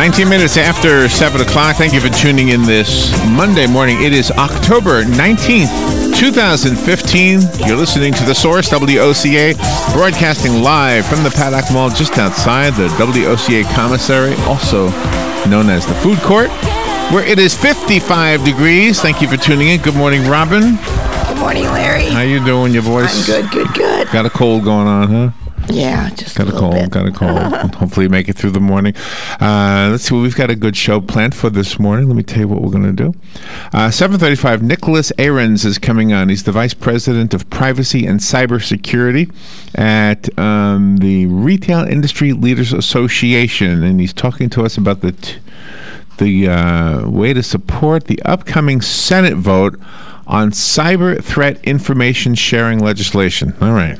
19 minutes after 7 o'clock. Thank you for tuning in this Monday morning. It is October 19th, 2015. You're listening to The Source, WOCA, broadcasting live from the Paddock Mall just outside the WOCA commissary, also known as the food court, where it is 55 degrees. Thank you for tuning in. Good morning, Robin. Good morning, Larry. How you doing, your voice? I'm good. Got a cold going on, huh? Yeah, just got a little bit. Got a cold. Hopefully you make it through the morning. Let's see. We've got a good show planned for this morning. Let me tell you what we're going to do. 7:35, Nicholas Ahrens is coming on. He's the Vice President of Privacy and Cybersecurity at the Retail Industry Leaders Association, and he's talking to us about the way to support the upcoming Senate vote on cyber threat information sharing legislation. All right.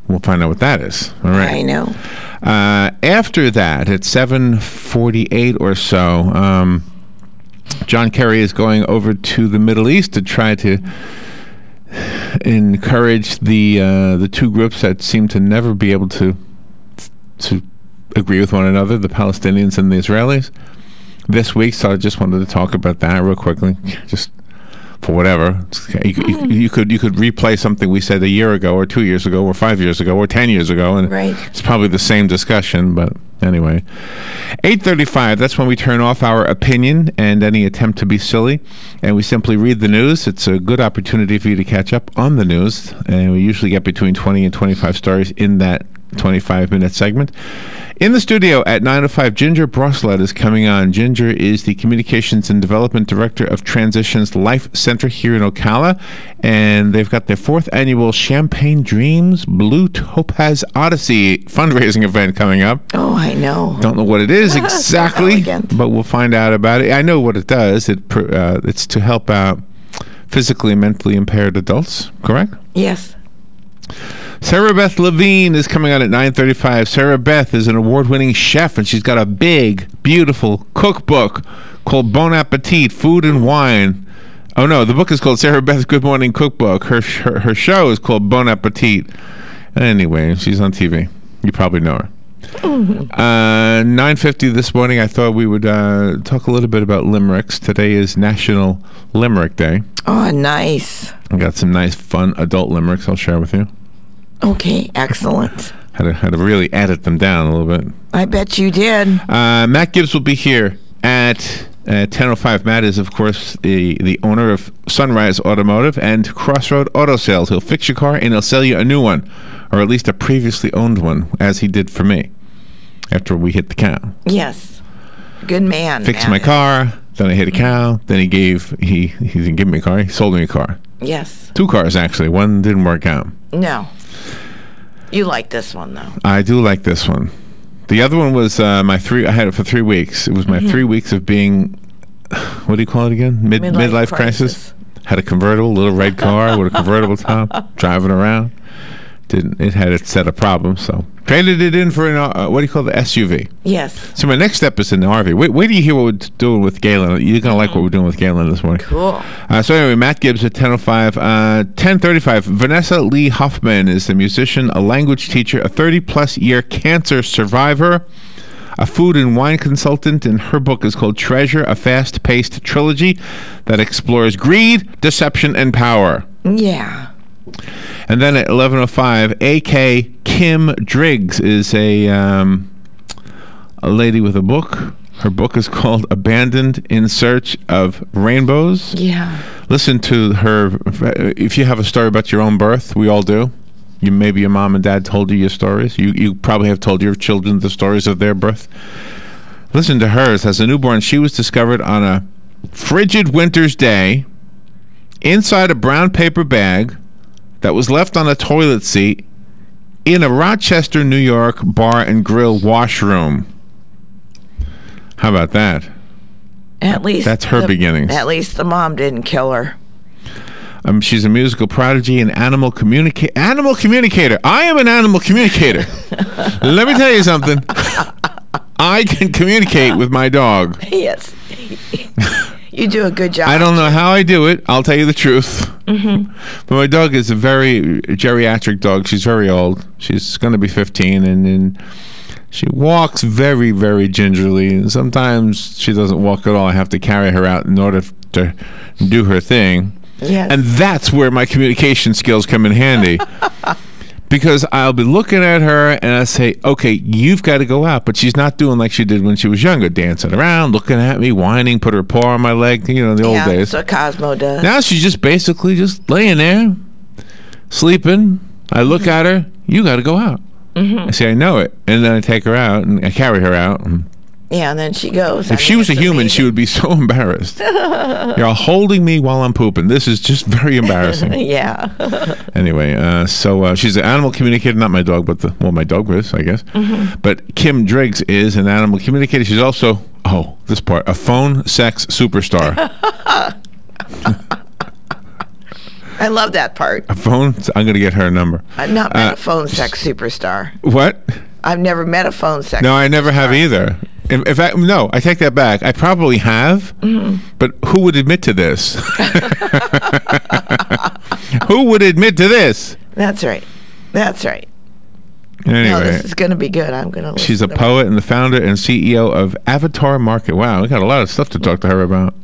We'll find out what that is. All right. I know. After that, at 7:48 or so, John Kerry is going over to the Middle East to try to encourage the two groups that seem to never be able to agree with one another, the Palestinians and the Israelis, this week. So I just wanted to talk about that real quickly, just for whatever. You could replay something we said a year ago or 2 years ago or 5 years ago or 10 years ago, and right. It's probably the same discussion, but anyway. 8:35, that's when we turn off our opinion and any attempt to be silly, and we simply read the news. It's a good opportunity for you to catch up on the news, and we usually get between 20 and 25 stories in that 25-minute segment. In the studio at 9:05, Ginger Broslet is coming on. Ginger is the Communications and Development Director of Transitions Life Center here in Ocala, and they've got their 4th annual Champagne Dreams Blue Topaz Odyssey fundraising event coming up. Oh, I know. Don't know what it is exactly, but we'll find out about it. I know what it does. It's to help out physically and mentally impaired adults, correct? Yes. Sarah Beth Levine is coming on at 9:35. Sarah Beth is an award-winning chef, and she's got a big, beautiful cookbook called Bon Appetit, Food and Wine. Oh, no, the book is called Sarah Beth's Good Morning Cookbook. Her show is called Bon Appetit. Anyway, she's on TV. You probably know her. 9:50 this morning, I thought we would talk a little bit about limericks. Today is National Limerick Day. Oh, nice. I got some nice, fun adult limericks I'll share with you. Okay, excellent. Had to really edit them down a little bit. I bet you did. Matt Gibbs will be here at 10:05. Matt is, of course, the owner of Sunrise Automotive and Crossroad Auto Sales. He'll fix your car and he'll sell you a new one, or at least a previously owned one, as he did for me after we hit the cow. Yes. Good man. Fixed my car, then I hit a cow, then he didn't give me a car, he sold me a car. Yes. 2 cars, actually. One didn't work out. No. You like this one, though. I do like this one. The other one was I had it for 3 weeks. It was my 3 weeks of being, what do you call it again? Midlife crisis. Had a convertible, little red car with a convertible top, driving around. It had its set of problems, so traded it in for an what do you call the SUV? Yes. So my next step is in the RV. Wait till you hear what we're doing with Galen. You're gonna like what we're doing with Galen this morning. Cool. So anyway, Matt Gibbs at 10:05. 10:35. Vanessa Lee Hoffman is a musician, a language teacher, a 30-plus year cancer survivor, a food and wine consultant, and her book is called Treasure, a fast-paced trilogy that explores greed, deception, and power. Yeah. And then at 11:05, A.K. Kim Driggs is a lady with a book. Her book is called Abandoned in Search of Rainbows. Yeah. Listen to her. If you have a story about your own birth, we all do. Maybe your mom and dad told you your stories. You probably have told your children the stories of their birth. Listen to hers. As a newborn, she was discovered on a frigid winter's day inside a brown paper bag that was left on a toilet seat in a Rochester, New York bar and grill washroom. How about that? At least that's her beginnings. At least the mom didn't kill her. She's a musical prodigy and animal communicator. I am an animal communicator. Let me tell you something. I can communicate with my dog. Yes. You do a good job. I don't know how I do it. I'll tell you the truth. Mm-hmm. But my dog is a very geriatric dog. She's very old. She's going to be 15, and She walks very, very gingerly, and sometimes she doesn't walk at all. I have to carry her out in order to do her thing. Yes. And that's where my communication skills come in handy. Because I'll be looking at her and I say, okay, you've got to go out. But she's not doing like she did when she was younger, dancing around, looking at me, whining, put her paw on my leg, the old days. That's what Cosmo does. Now she's just basically just laying there, sleeping. I look at her, you got to go out. I say, I know it. And then I take her out and I carry her out. And then she goes. if she was a human, she would be so embarrassed. You're holding me while I'm pooping. This is just very embarrassing. Yeah. Anyway, so she's an animal communicator, not my dog, but my dog is, I guess. But Kim Driggs is an animal communicator. She's also, this part, a phone sex superstar. I love that part. A phone? I'm going to get her a number. I've not met a phone sex superstar. What? I've never met a phone sex No, I never have either. In fact, no, I take that back. I probably have, but who would admit to this? Who would admit to this? That's right. That's right. Anyway, no, this is going to be good. I'm going to listen. She's a poet and the founder and CEO of Avatar Market. Wow, we got a lot of stuff to talk to her about.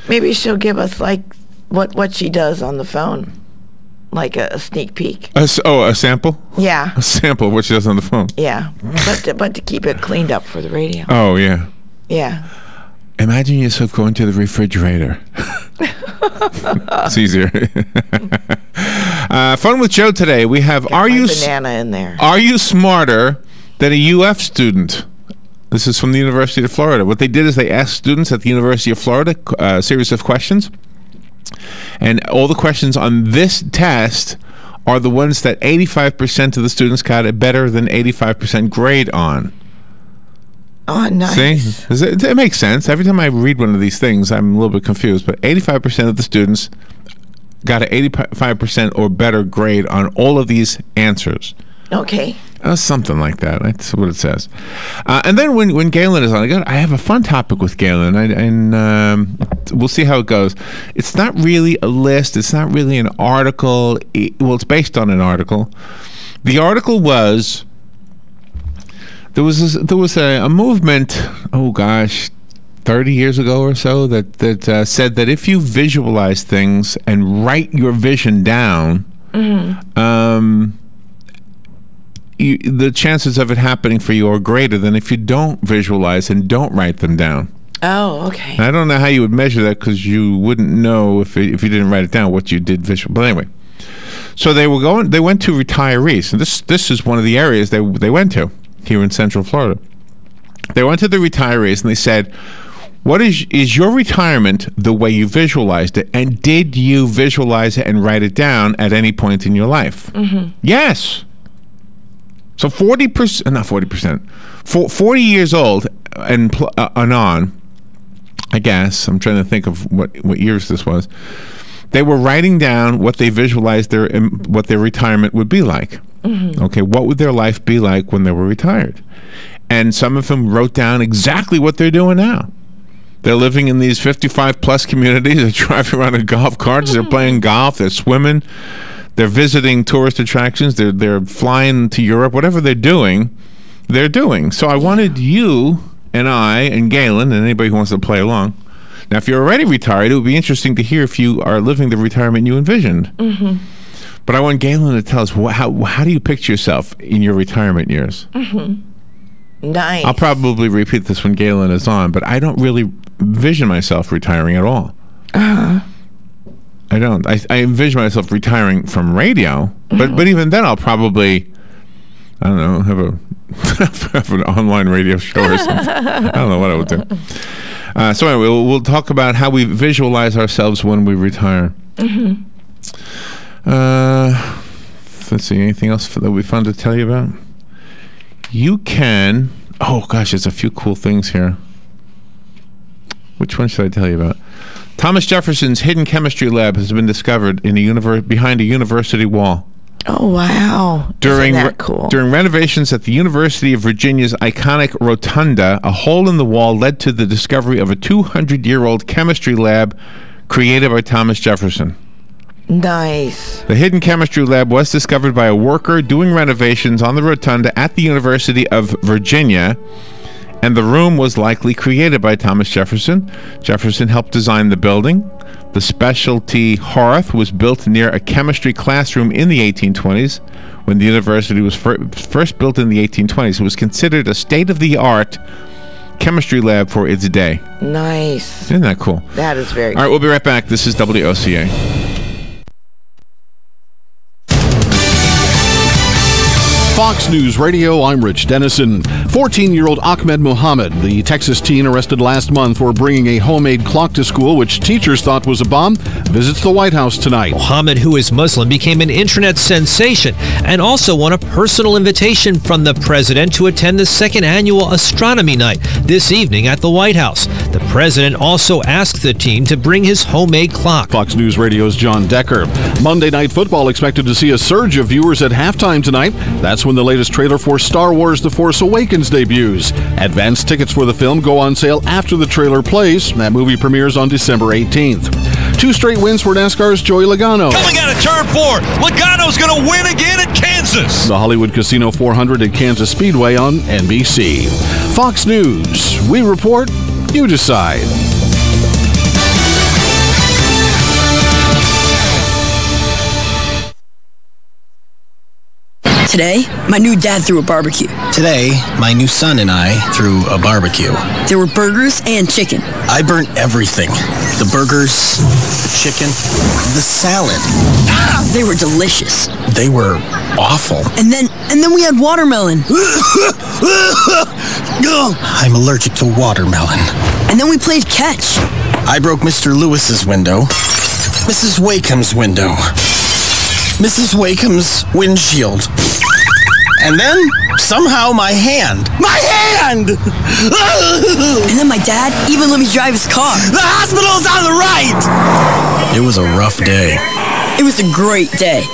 Maybe she'll give us like what she does on the phone, like a sneak peek. A sample? Yeah. A sample of what she does on the phone. Yeah, but to keep it cleaned up for the radio. Oh, yeah. Yeah. Imagine yourself going to the refrigerator. It's easier. Fun with Joe today. We have banana in there. Are you smarter than a UF student? This is from the University of Florida. What they did is they asked students at the University of Florida a series of questions. And all the questions on this test are the ones that 85% of the students got a better than 85% grade on. Oh, nice. See? It makes sense. Every time I read one of these things, I'm a little bit confused. But 85% of the students got an 85% or better grade on all of these answers. Okay. Something like that. That's what it says. And then when Galen is on, I have a fun topic with Galen, and we'll see how it goes. It's not really a list. It's not really an article. It's based on an article. The article was there was a movement. Oh gosh, 30 years ago or so that said that if you visualize things and write your vision down, the chances of it happening for you are greater than if you don't visualize and don't write them down. Oh, okay. I don't know how you would measure that because you wouldn't know if you didn't write it down what you did visual. But anyway, so they went to retirees, and this is one of the areas they went to here in Central Florida. They went to the retirees and they said, "What is your retirement the way you visualized it, and did you visualize it and write it down at any point in your life?" Yes. So 40%, not 40%, 40 years old and on, I guess, I'm trying to think of what years this was, they were writing down what they visualized what their retirement would be like. Okay, what would their life be like when they were retired? And some of them wrote down exactly what they're doing now. They're living in these 55-plus communities. They're driving around in golf carts. They're playing golf. They're swimming. They're visiting tourist attractions. They're flying to Europe. Whatever they're doing, they're doing. So I wanted you and I and Galen and anybody who wants to play along. Now, if you're already retired, it would be interesting to hear if you are living the retirement you envisioned. But I want Galen to tell us how do you picture yourself in your retirement years? Nice. I'll probably repeat this when Galen is on, but I don't really envision myself retiring at all. I don't. I envision myself retiring from radio, but even then I'll probably, I don't know, have an online radio show or something. I don't know what I would do. So anyway, we'll talk about how we visualize ourselves when we retire. Let's see, anything else that would be fun to tell you about? You can, oh gosh, there's a few cool things here. Which one should I tell you about? Thomas Jefferson's hidden chemistry lab has been discovered in behind a university wall. Oh, wow. Isn't that cool? During renovations at the University of Virginia's iconic rotunda, a hole in the wall led to the discovery of a 200-year-old chemistry lab created by Thomas Jefferson. Nice. The hidden chemistry lab was discovered by a worker doing renovations on the rotunda at the University of Virginia, and the room was likely created by Thomas Jefferson. Jefferson helped design the building. The specialty hearth was built near a chemistry classroom in the 1820s. When the university was first built in the 1820s, it was considered a state-of-the-art chemistry lab for its day. Nice. Isn't that cool? That is very cool. All right, we'll be right back. This is WOCA. Fox News Radio, I'm Rich Dennison. 14-year-old Ahmed Mohammed, the Texas teen arrested last month for bringing a homemade clock to school, which teachers thought was a bomb, visits the White House tonight. Mohammed, who is Muslim, became an internet sensation and also won a personal invitation from the president to attend the second annual astronomy night this evening at the White House. The president also asked the teen to bring his homemade clock. Fox News Radio's John Decker. Monday Night Football expected to see a surge of viewers at halftime tonight. That's when the latest trailer for Star Wars The Force Awakens debuts. Advance tickets for the film go on sale after the trailer plays. That movie premieres on December 18th. 2 straight wins for NASCAR's Joey Logano. Coming out of turn 4, Logano's going to win again at Kansas. The Hollywood Casino 400 at Kansas Speedway on NBC. Fox News. We report, you decide. Today, my new dad threw a barbecue. Today, my new son and I threw a barbecue. There were burgers and chicken. I burnt everything. The burgers, the chicken, the salad. They were delicious. They were awful. And then we had watermelon. I'm allergic to watermelon. And then we played catch. I broke Mr. Lewis's window, Mrs. Wakeham's window, Mrs. Wakeham's windshield. And then, somehow, my hand. My hand! And then my dad even let me drive his car. The hospital's on the right! It was a rough day. It was a great day.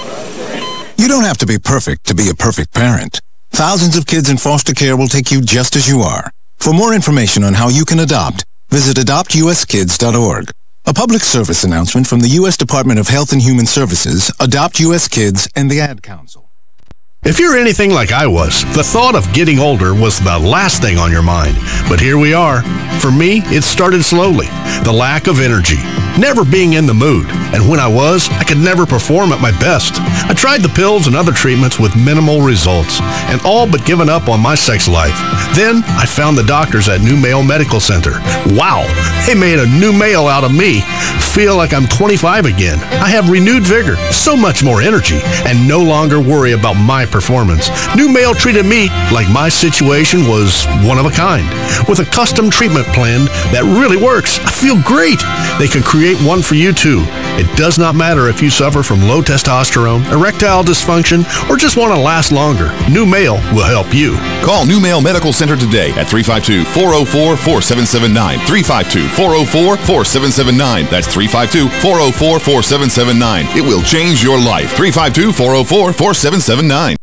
You don't have to be perfect to be a perfect parent. Thousands of kids in foster care will take you just as you are. For more information on how you can adopt, visit adoptuskids.org. A public service announcement from the U.S. Department of Health and Human Services, Adopt U.S. Kids, and the Ad Council. If you're anything like I was, the thought of getting older was the last thing on your mind. But here we are. For me, it started slowly. The lack of energy, never being in the mood, and when I was, I could never perform at my best. I tried the pills and other treatments with minimal results, and all but given up on my sex life. Then, I found the doctors at New Male Medical Center. Wow, they made a new male out of me. Feel like I'm 25 again. I have renewed vigor, so much more energy, and no longer worry about my performance. New Male treated me like my situation was one of a kind, with a custom treatment plan that really works. I feel great. They can create one for you too. It does not matter if you suffer from low testosterone, erectile dysfunction, or just want to last longer. New Male will help you. Call New Male Medical Center today at 352-404-4779. 352-404-4779. That's 352-404-4779. It will change your life. 352-404-4779.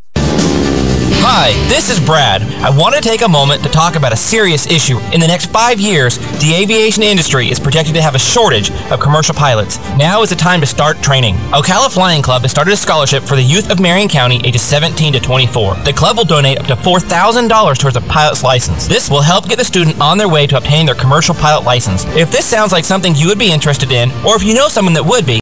Hi, this is Brad. I want to take a moment to talk about a serious issue. In the next 5 years, the aviation industry is projected to have a shortage of commercial pilots. Now is the time to start training. Ocala Flying Club has started a scholarship for the youth of Marion County ages 17 to 24. The club will donate up to $4,000 towards a pilot's license. This will help get the student on their way to obtaining their commercial pilot license. If this sounds like something you would be interested in, or if you know someone that would be,